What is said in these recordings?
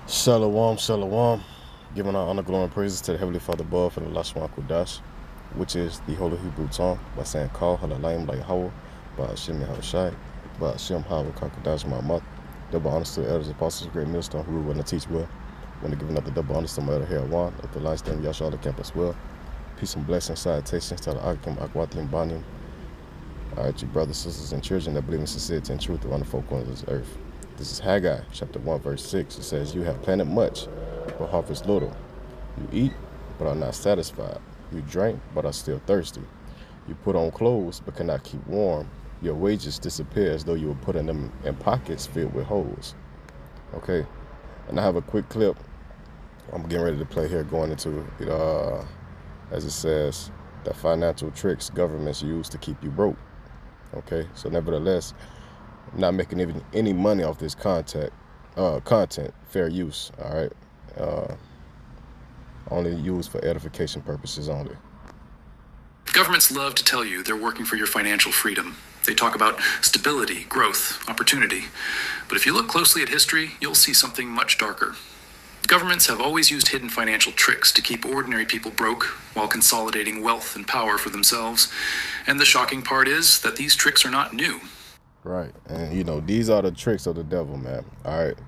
Shalom, shalom. Giving our honor, glory, and praises to the Heavenly Father above and the Lashwan Kudash, which is the Holy Hebrew tongue, by saying, Call Halalayim like Hawah, by Hashem Yahushai, by Hashem Hawah Kakudash Ma'amat. Double honors to the elders, apostles, great millstone, who rule and teach well. Want to give another double honors to my elder Herawan, of the Lion's Den Yashar the camp as well. Peace and blessings, salutations to the Akim, Akwati, and Banim. All right, you brothers, sisters, and children that believe in sincerity and truth around the four corners of this earth. This is Haggai, chapter 1, verse 6. It says, You have planted much, but harvest little. You eat, but are not satisfied. You drink, but are still thirsty. You put on clothes, but cannot keep warm. Your wages disappear as though you were putting them in pockets filled with holes. Okay, and I have a quick clip I'm getting ready to play here, going into it, as it says, the financial tricks governments use to keep you broke. Okay, so nevertheless, I'm not making even any money off this content, fair use, all right? Only used for edification purposes only. Governments love to tell you they're working for your financial freedom. They talk about stability, growth, opportunity. But if you look closely at history, you'll see something much darker. Governments have always used hidden financial tricks to keep ordinary people broke while consolidating wealth and power for themselves. And the shocking part is that these tricks are not new. Right, and these are the tricks of the devil, man. All right,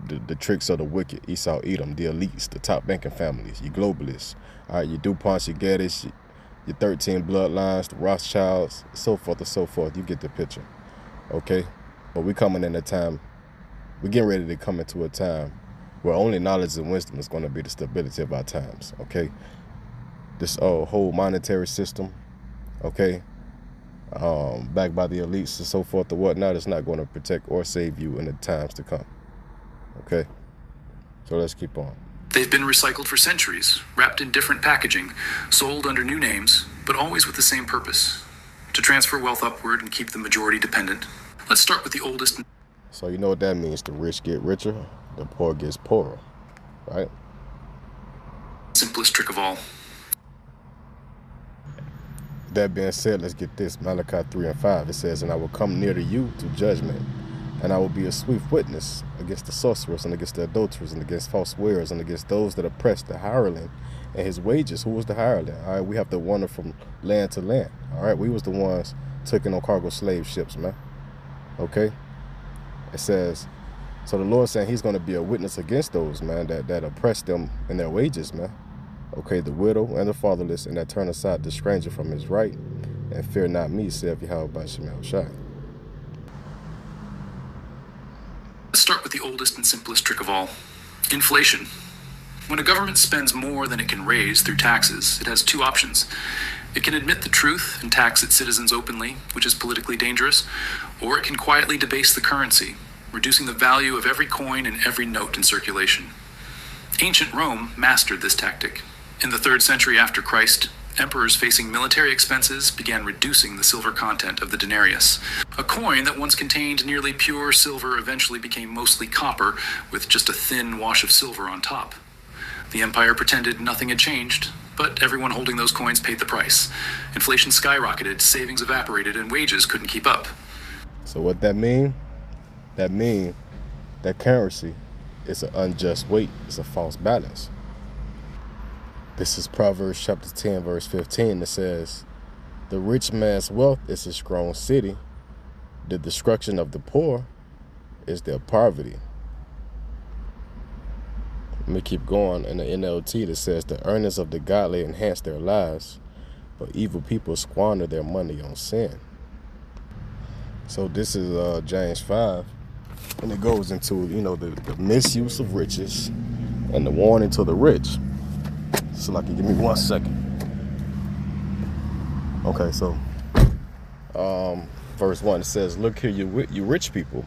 the tricks of the wicked, Esau, Edom, the elites, the top banking families, you globalists. All right, your DuPonts, your Gettys, your 13 bloodlines, the Rothschilds, so forth and so forth. You get the picture, okay? But we're getting ready to come into a time where only knowledge and wisdom is going to be the stability of our times, okay? This whole monetary system, okay, backed by the elites and so forth and whatnot, is not going to protect or save you in the times to come, okay? So let's keep on. They've been recycled for centuries, wrapped in different packaging, sold under new names, but always with the same purpose: to transfer wealth upward and keep the majority dependent. Let's start with the oldest. So you know what that means: the rich get richer, the poor gets poorer, right? Simplest trick of all. That being said, let's get this. Malachi 3 and 5, it says, And I will come near to you to judgment, and I will be a swift witness against the sorcerers, and against the adulterers, and against false swearers, and against those that oppress the hireling and his wages. Who was the hireling? All right, we have to wander from land to land. All right, we was the ones taking on cargo slave ships, man. Okay? It says, so the Lord saying he's going to be a witness against those, man, that oppress them in their wages, man. Okay, the widow and the fatherless, and that turn aside the stranger from his right, and fear not me, saith Yahweh by Shem Yahushai. Let's start with the oldest and simplest trick of all: inflation. When a government spends more than it can raise through taxes, it has two options. It can admit the truth and tax its citizens openly, which is politically dangerous, or it can quietly debase the currency, reducing the value of every coin and every note in circulation. Ancient Rome mastered this tactic. In the 3rd century after Christ, emperors facing military expenses began reducing the silver content of the denarius. A coin that once contained nearly pure silver eventually became mostly copper, with just a thin wash of silver on top. The empire pretended nothing had changed, but everyone holding those coins paid the price. Inflation skyrocketed, savings evaporated, and wages couldn't keep up. So what that mean? That mean that currency is an unjust weight. It's a false balance. This is Proverbs chapter 10, verse 15. It says, The rich man's wealth is his strong city. The destruction of the poor is their poverty. Let me keep going. In the NLT, that says, The earnings of the godly enhance their lives, but evil people squander their money on sin. So this is James 5, and it goes into, the misuse of riches and the warning to the rich. So, give me 1 second. Okay, so verse 1, it says, Look here, you rich people,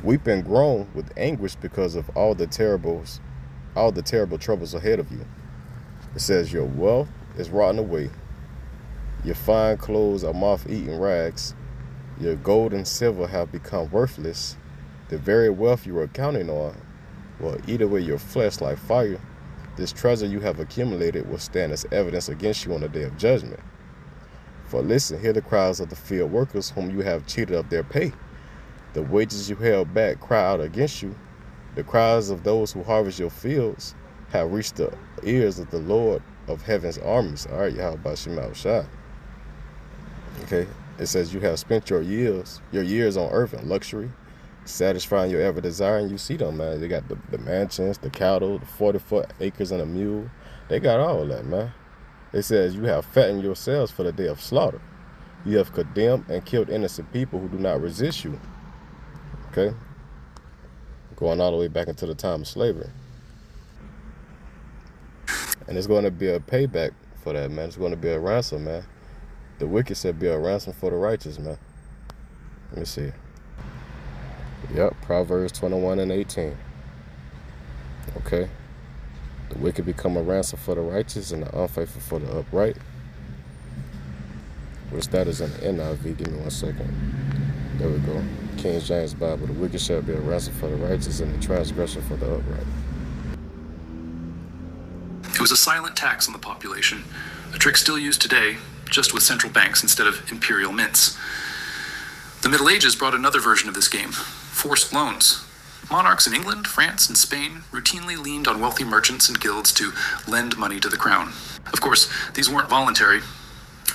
weep and groan with anguish because of all the terrible troubles ahead of you. It says, Your wealth is rotten away, your fine clothes are moth-eaten rags, your gold and silver have become worthless. The very wealth you were counting on will eat away your flesh like fire. This treasure you have accumulated will stand as evidence against you on the day of judgment. For listen, hear the cries of the field workers whom you have cheated of their pay. The wages you held back cry out against you. The cries of those who harvest your fields have reached the ears of the Lord of heaven's armies. All right, Yahweh Bashim Shai. Okay, it says you have spent your years on earth in luxury, satisfying your every desire, and you see them, man. They got the mansions, the cattle, the 40-foot acres and a mule. They got all that, man. It says you have fattened yourselves for the day of slaughter. You have condemned and killed innocent people who do not resist you. Okay, going all the way back into the time of slavery. And it's going to be a payback for that, man. It's going to be a ransom, man. The wicked said be a ransom for the righteous, man. Let me see. Yep, Proverbs 21:18. Okay. The wicked become a ransom for the righteous and the unfaithful for the upright. Which that is in the NIV. Give me 1 second. There we go. King James Bible. The wicked shall be a ransom for the righteous and the transgression for the upright. It was a silent tax on the population, a trick still used today, just with central banks instead of imperial mints. The Middle Ages brought another version of this game, forced loans. Monarchs in England, France, and Spain routinely leaned on wealthy merchants and guilds to lend money to the crown. Of course, these weren't voluntary.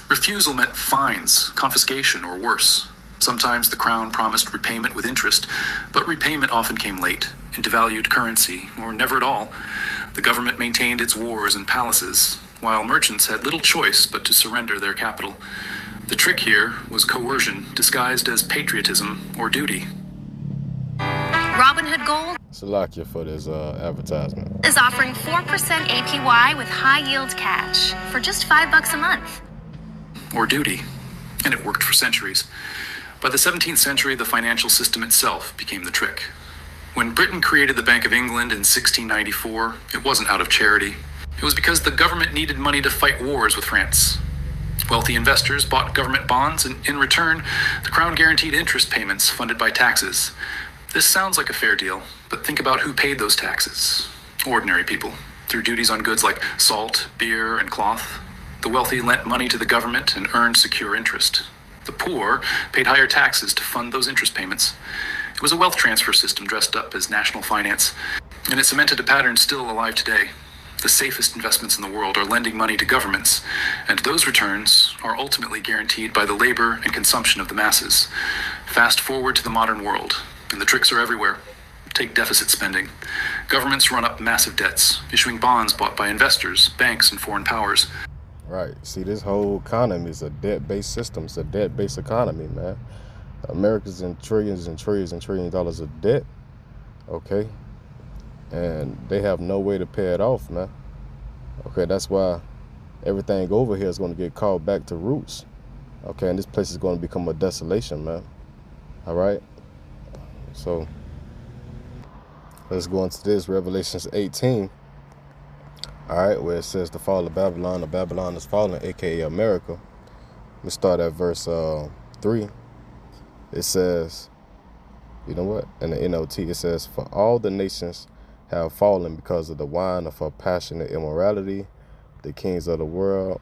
Refusal meant fines, confiscation, or worse. Sometimes the crown promised repayment with interest, but repayment often came late, in devalued currency, or never at all. The government maintained its wars and palaces, while merchants had little choice but to surrender their capital. The trick here was coercion disguised as patriotism or duty. Robinhood Gold Salakia for this advertisement. is offering 4% APY with high-yield cash for just $5 a month. Or duty. And it worked for centuries. By the 17th century, the financial system itself became the trick. When Britain created the Bank of England in 1694, it wasn't out of charity. It was because the government needed money to fight wars with France. Wealthy investors bought government bonds, and in return, the crown guaranteed interest payments funded by taxes. This sounds like a fair deal, but think about who paid those taxes. Ordinary people, through duties on goods like salt, beer, and cloth. The wealthy lent money to the government and earned secure interest. The poor paid higher taxes to fund those interest payments. It was a wealth transfer system dressed up as national finance, and it cemented a pattern still alive today. The safest investments in the world are lending money to governments, and those returns are ultimately guaranteed by the labor and consumption of the masses. Fast forward to the modern world, and the tricks are everywhere. Take deficit spending. Governments run up massive debts, issuing bonds bought by investors, banks, and foreign powers. Right. See, this whole economy is a debt-based system. It's a debt-based economy, man. America's in trillions and trillions and trillions of dollars of debt. Okay. And they have no way to pay it off, man. Okay, that's why everything over here is going to get called back to roots. Okay, and this place is going to become a desolation, man. All right. So let's go into this, Revelations 18. All right, where it says the fall of Babylon. The Babylon is fallen, aka America. We start at verse 3. It says, you know what? In the NLT, it says, for all the nations have fallen because of the wine of her passionate immorality. The kings of the world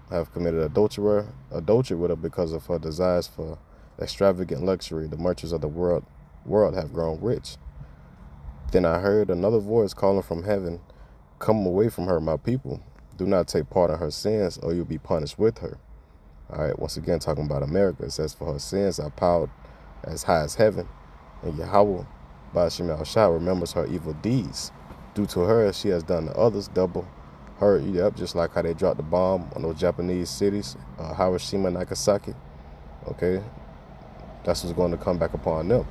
have committed adultery with her because of her desires for extravagant luxury. The merchants of the world have grown rich. Then I heard another voice calling from heaven, come away from her, my people. Do not take part in her sins, or you'll be punished with her. All right, once again, talking about America, it says, for her sins are piled as high as heaven, and Yahweh, Ba'ashim Shai, remembers her evil deeds. Due to her, she has done the others double her up, just like how they dropped the bomb on those Japanese cities, Hiroshima and Nagasaki. Okay, that's what's going to come back upon them.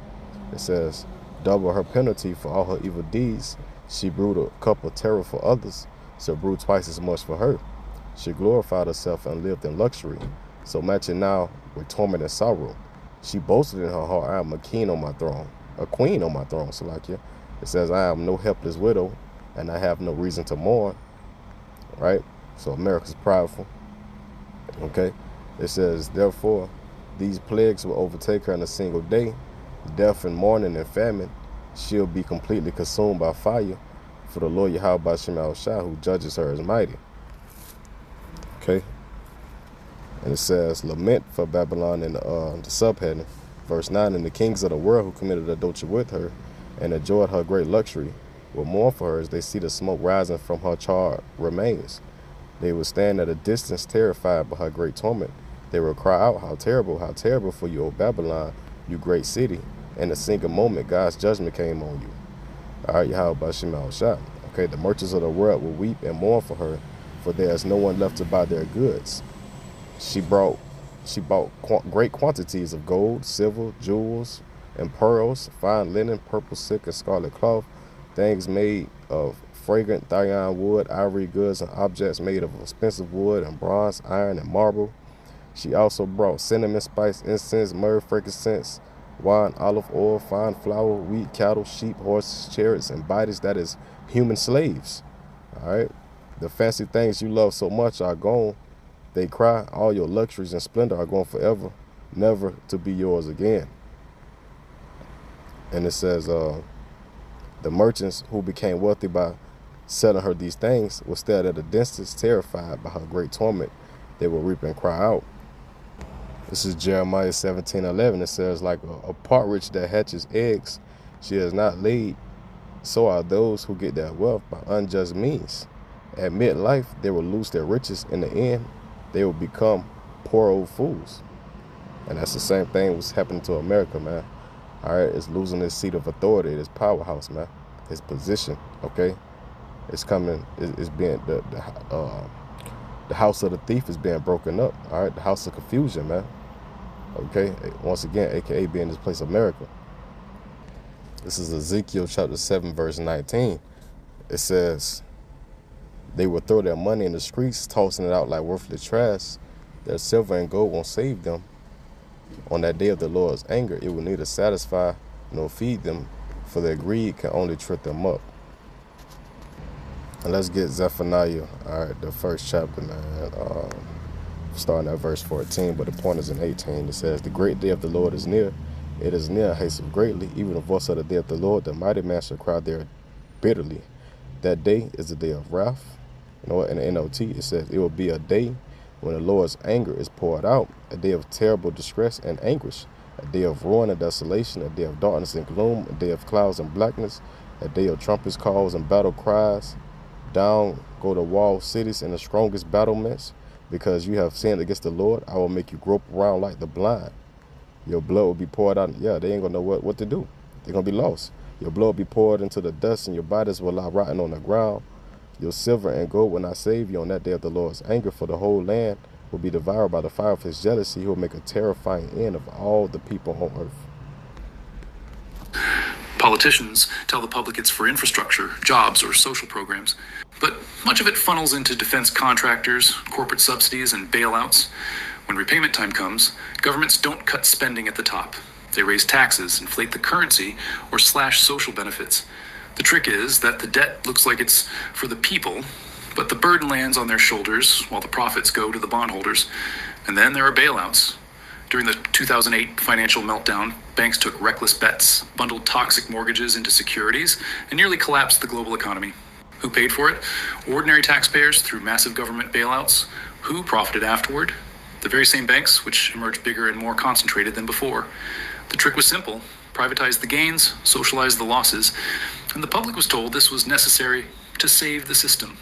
It says, double her penalty for all her evil deeds. She brewed a cup of terror for others, so brew twice as much for her. She glorified herself and lived in luxury, so matching now with torment and sorrow. She boasted in her heart, I am a queen on my throne, Salakia. It says, I am no helpless widow, and I have no reason to mourn. Right? So America's prideful. Okay? It says, therefore, these plagues will overtake her in a single day, death and mourning and famine. She'll be completely consumed by fire, for the Lord Yahweh Ba'ashim Shai, who judges her, is mighty. Okay? And it says, lament for Babylon in the subheading. Verse 9, and the kings of the world who committed adultery with her and enjoyed her great luxury, will mourn for her as they see the smoke rising from her charred remains. They will stand at a distance, terrified by her great torment. They will cry out, how terrible for you, O Babylon, you great city. In a single moment, God's judgment came on you. All right, Yahweh Bashim al-Shah. Okay, the merchants of the world will weep and mourn for her, for there is no one left to buy their goods. She bought great quantities of gold, silver, jewels, and pearls, fine linen, purple silk, and scarlet cloth, things made of fragrant Thyine wood, ivory goods, and objects made of expensive wood and bronze, iron, and marble. She also brought cinnamon, spice, incense, myrrh, frankincense, wine, olive oil, fine flour, wheat, cattle, sheep, horses, chariots, and bodies, that is, human slaves. All right? The fancy things you love so much are gone. They cry, all your luxuries and splendor are gone forever, never to be yours again. And it says, the merchants who became wealthy by selling her these things will stand at a distance, terrified by her great torment. They will weep and cry out. This is Jeremiah 17:11. It says, like a partridge that hatches eggs, she has not laid, so are those who get their wealth by unjust means. At midlife, they will lose their riches. In the end, they will become poor old fools. And that's the same thing was happening to America, man. All right, it's losing its seat of authority, its powerhouse, man, its position. Okay, it's coming. It's being the house of the thief is being broken up. All right, the house of confusion, man. Okay, once again, aka being this place, America. This is Ezekiel chapter 7, verse 19. It says, they will throw their money in the streets, tossing it out like worthless trash. Their silver and gold won't save them. On that day of the Lord's anger, it will neither satisfy nor feed them, for their greed can only trip them up. And let's get Zephaniah, all right, the first chapter, man, starting at verse 14, but the point is in 18. It says, the great day of the Lord is near. It is near, hasten greatly. Even the voice of the day of the Lord, the mighty man shall cry there bitterly. That day is the day of wrath. You know what? In the NOT, it says, it will be a day when the Lord's anger is poured out, a day of terrible distress and anguish, a day of ruin and desolation, a day of darkness and gloom, a day of clouds and blackness, a day of trumpets, calls, and battle cries. Down go the walled cities and the strongest battlements. Because you have sinned against the Lord, I will make you grope around like the blind. Your blood will be poured out. Yeah, they ain't going to know what to do. They're going to be lost. Your blood will be poured into the dust, and your bodies will lie rotting on the ground. Your silver and gold will not save you on that day of the Lord's anger, for the whole land will be devoured by the fire of his jealousy. He will make a terrifying end of all the people on earth. Politicians tell the public it's for infrastructure, jobs, or social programs, but much of it funnels into defense contractors, corporate subsidies, and bailouts. When repayment time comes, governments don't cut spending at the top. They raise taxes, inflate the currency, or slash social benefits. The trick is that the debt looks like it's for the people, but the burden lands on their shoulders while the profits go to the bondholders. And then there are bailouts. During the 2008 financial meltdown, banks took reckless bets, bundled toxic mortgages into securities, and nearly collapsed the global economy. Who paid for it? Ordinary taxpayers through massive government bailouts. Who profited afterward? The very same banks, which emerged bigger and more concentrated than before. The trick was simple. Privatize the gains, socialize the losses, and the public was told this was necessary to save the system.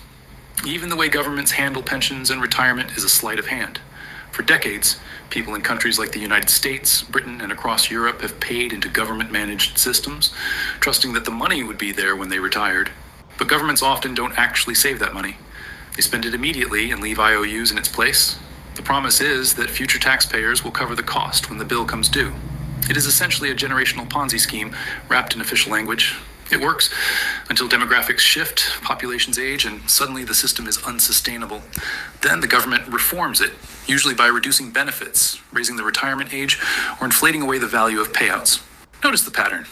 Even the way governments handle pensions and retirement is a sleight of hand. For decades, people in countries like the United States, Britain, and across Europe have paid into government-managed systems, trusting that the money would be there when they retired. But governments often don't actually save that money. They spend it immediately and leave IOUs in its place. The promise is that future taxpayers will cover the cost when the bill comes due. It is essentially a generational Ponzi scheme wrapped in official language. It works until demographics shift, populations age, and suddenly the system is unsustainable. Then the government reforms it, usually by reducing benefits, raising the retirement age, or inflating away the value of payouts. Notice the pattern.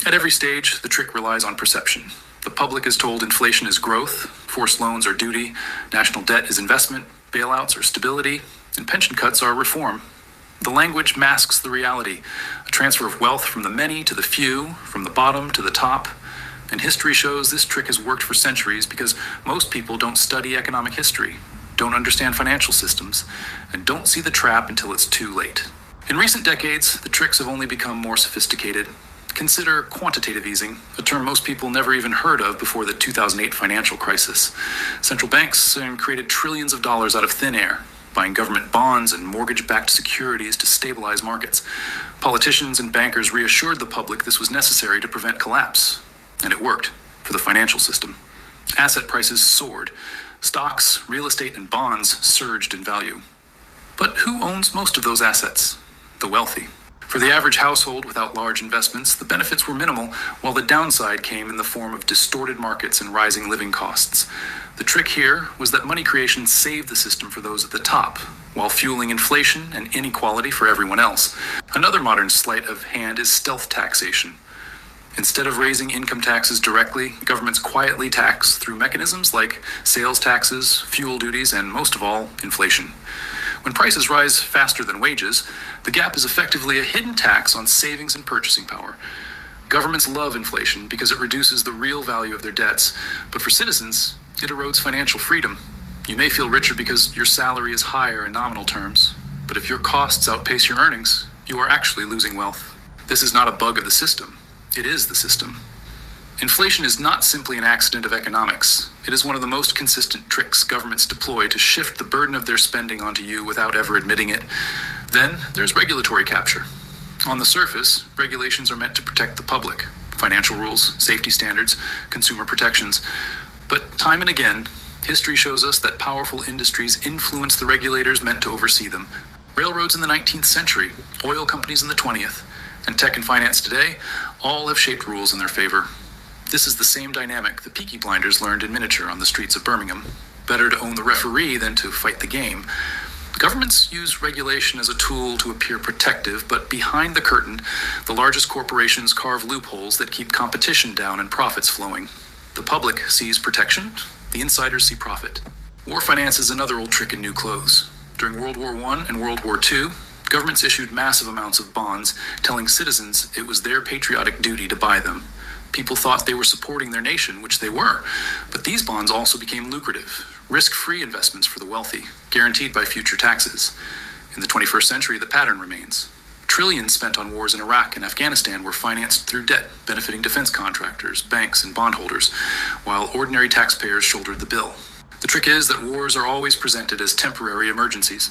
At every stage, the trick relies on perception. The public is told inflation is growth, forced loans are duty, national debt is investment, bailouts are stability, and pension cuts are reform. The language masks the reality, a transfer of wealth from the many to the few, from the bottom to the top. And history shows this trick has worked for centuries because most people don't study economic history, don't understand financial systems, and don't see the trap until it's too late. In recent decades, the tricks have only become more sophisticated. Consider quantitative easing, a term most people never even heard of before the 2008 financial crisis. Central banks created trillions of dollars out of thin air, buying government bonds and mortgage-backed securities to stabilize markets. Politicians and bankers reassured the public this was necessary to prevent collapse, and it worked for the financial system. Asset prices soared. Stocks, real estate, and bonds surged in value. But who owns most of those assets? The wealthy. For the average household without large investments, the benefits were minimal, while the downside came in the form of distorted markets and rising living costs. The trick here was that money creation saved the system for those at the top, while fueling inflation and inequality for everyone else. Another modern sleight of hand is stealth taxation. Instead of raising income taxes directly, governments quietly tax through mechanisms like sales taxes, fuel duties, and most of all, inflation. When prices rise faster than wages, the gap is effectively a hidden tax on savings and purchasing power. Governments love inflation because it reduces the real value of their debts, but for citizens, it erodes financial freedom. You may feel richer because your salary is higher in nominal terms, but if your costs outpace your earnings, you are actually losing wealth. This is not a bug of the system. It is the system. Inflation is not simply an accident of economics. It is one of the most consistent tricks governments deploy to shift the burden of their spending onto you without ever admitting it. Then there's regulatory capture. On the surface, regulations are meant to protect the public. Financial rules, safety standards, consumer protections. But time and again, history shows us that powerful industries influence the regulators meant to oversee them. Railroads in the 19th century, oil companies in the 20th, and tech and finance today all have shaped rules in their favor. This is the same dynamic the Peaky Blinders learned in miniature on the streets of Birmingham. Better to own the referee than to fight the game. Governments use regulation as a tool to appear protective, but behind the curtain, the largest corporations carve loopholes that keep competition down and profits flowing. The public sees protection, the insiders see profit. War finance is another old trick in new clothes. During World War I and World War II, governments issued massive amounts of bonds, telling citizens it was their patriotic duty to buy them. People thought they were supporting their nation, which they were. But these bonds also became lucrative, risk-free investments for the wealthy, guaranteed by future taxes. In the 21st century, the pattern remains. Trillions spent on wars in Iraq and Afghanistan were financed through debt, benefiting defense contractors, banks, and bondholders, while ordinary taxpayers shouldered the bill. The trick is that wars are always presented as temporary emergencies.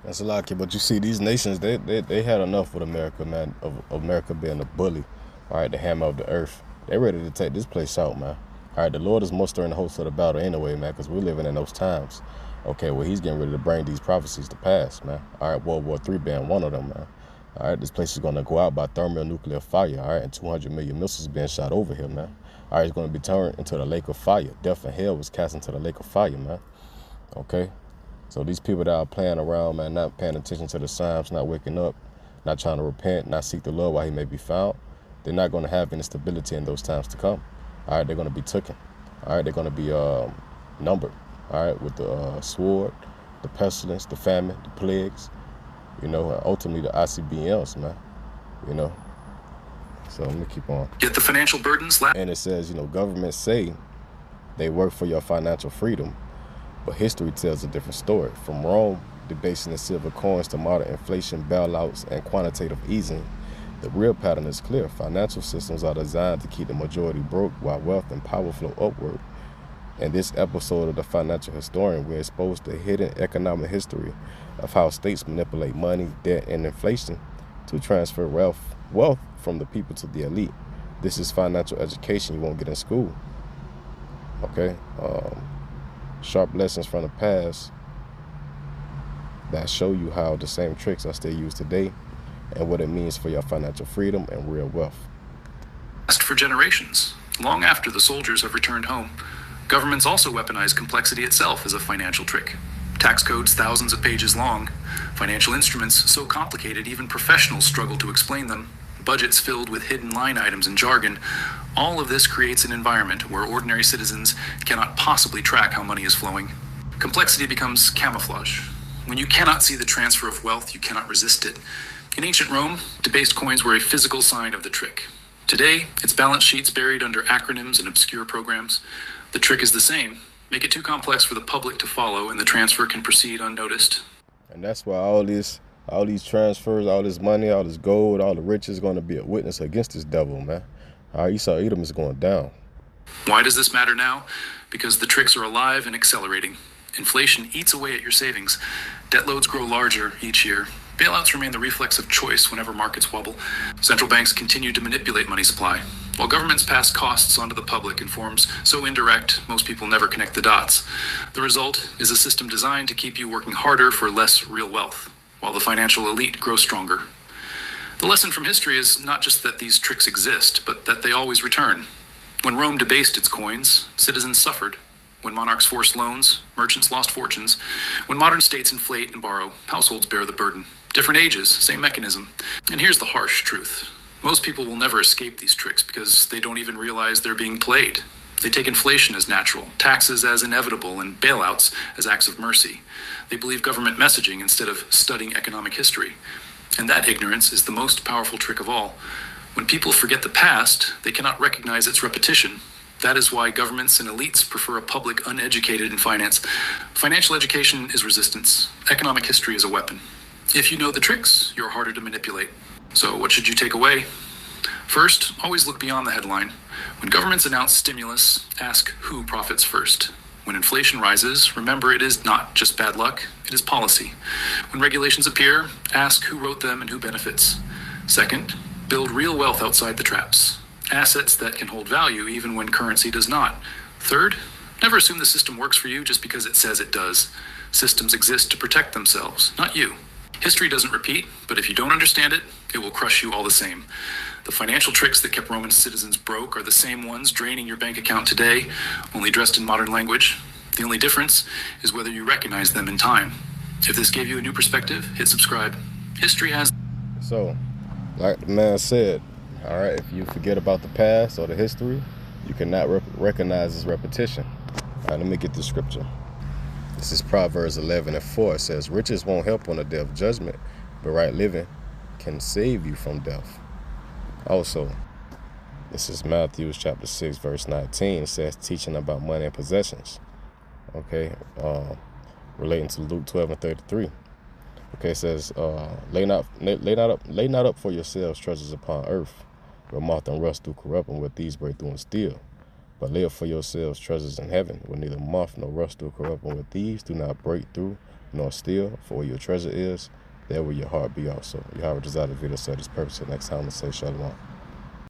That's a lot, kid. But you see, these nations, they had enough with America, man, of America being a bully, all right, the hammer of the earth. They ready to take this place out, man. All right, the Lord is mustering the host of the battle anyway, man, because we're living in those times. Okay, well, he's getting ready to bring these prophecies to pass, man. All right, World War III being one of them, man. All right, this place is going to go out by thermonuclear fire, all right, and 200 million missiles being shot over here, man. All right, it's going to be turned into the lake of fire. Death and hell was cast into the lake of fire, man. Okay? So these people that are playing around, man, not paying attention to the signs, not waking up, not trying to repent, not seek the Lord while he may be found, they're not going to have any stability in those times to come. All right, they're going to be taken. All right, they're going to be numbered. All right, with the sword, the pestilence, the famine, the plagues, you know, and ultimately the ICBMs, man, you know. So let me keep on. Yet the financial burdens And it says, you know, governments say they work for your financial freedom, but history tells a different story. From Rome, debasing the silver coins to modern inflation, bailouts, and quantitative easing, the real pattern is clear. Financial systems are designed to keep the majority broke while wealth and power flow upward. In this episode of The Financial Historian, we're exposed to hidden economic history of how states manipulate money, debt, and inflation to transfer wealth from the people to the elite. This is financial education you won't get in school. Okay? Sharp lessons from the past that show you how the same tricks are still used today and what it means for your financial freedom and real wealth. For generations, long after the soldiers have returned home. Governments also weaponize complexity itself as a financial trick. Tax codes thousands of pages long, financial instruments so complicated even professionals struggle to explain them, budgets filled with hidden line items and jargon. All of this creates an environment where ordinary citizens cannot possibly track how money is flowing. Complexity becomes camouflage. When you cannot see the transfer of wealth, you cannot resist it. In ancient Rome, debased coins were a physical sign of the trick. Today, it's balance sheets buried under acronyms and obscure programs. The trick is the same. Make it too complex for the public to follow, and the transfer can proceed unnoticed. And that's why all this All these transfers, all this money, all this gold, all the riches is going to be a witness against this devil, man. All right, Esau Edom is going down. Why does this matter now? Because the tricks are alive and accelerating. Inflation eats away at your savings. Debt loads grow larger each year. Bailouts remain the reflex of choice whenever markets wobble. Central banks continue to manipulate money supply. While governments pass costs onto the public in forms so indirect, most people never connect the dots. The result is a system designed to keep you working harder for less real wealth, while the financial elite grows stronger. The lesson from history is not just that these tricks exist, but that they always return. When Rome debased its coins, citizens suffered. When monarchs forced loans, merchants lost fortunes. When modern states inflate and borrow, households bear the burden. Different ages, same mechanism. And here's the harsh truth. Most people will never escape these tricks because they don't even realize they're being played. They take inflation as natural, taxes as inevitable, and bailouts as acts of mercy. They believe government messaging instead of studying economic history. And that ignorance is the most powerful trick of all. When people forget the past, they cannot recognize its repetition. That is why governments and elites prefer a public uneducated in finance. Financial education is resistance. Economic history is a weapon. If you know the tricks, you're harder to manipulate. So what should you take away? First, always look beyond the headline. When governments announce stimulus, ask who profits first. When inflation rises, remember it is not just bad luck, it is policy. When regulations appear, ask who wrote them and who benefits. Second, build real wealth outside the traps. Assets that can hold value even when currency does not. Third, never assume the system works for you just because it says it does. Systems exist to protect themselves, not you. History doesn't repeat, but if you don't understand it, it will crush you all the same. The financial tricks that kept Roman citizens broke are the same ones draining your bank account today, only dressed in modern language. The only difference is whether you recognize them in time. If this gave you a new perspective, hit subscribe. History has... So, like the man said, all right, if you forget about the past or the history, you cannot recognize its repetition. All right, let me get the scripture. This is Proverbs 11:4. It says, riches won't help on the day of judgment, but right living can save you from death. Also, this is Matthew chapter 6, verse 19. It says, teaching about money and possessions. Okay, relating to Luke 12:33. Okay, it says, lay not up for yourselves treasures upon earth, where moth and rust do corrupt, and where thieves break through and steal. But lay up for yourselves treasures in heaven, where neither moth nor rust do corrupt, and where thieves do not break through nor steal. For where your treasure is, there will your heart be also. Yahweh desire the video serve this purpose. Next time, let's say shalom.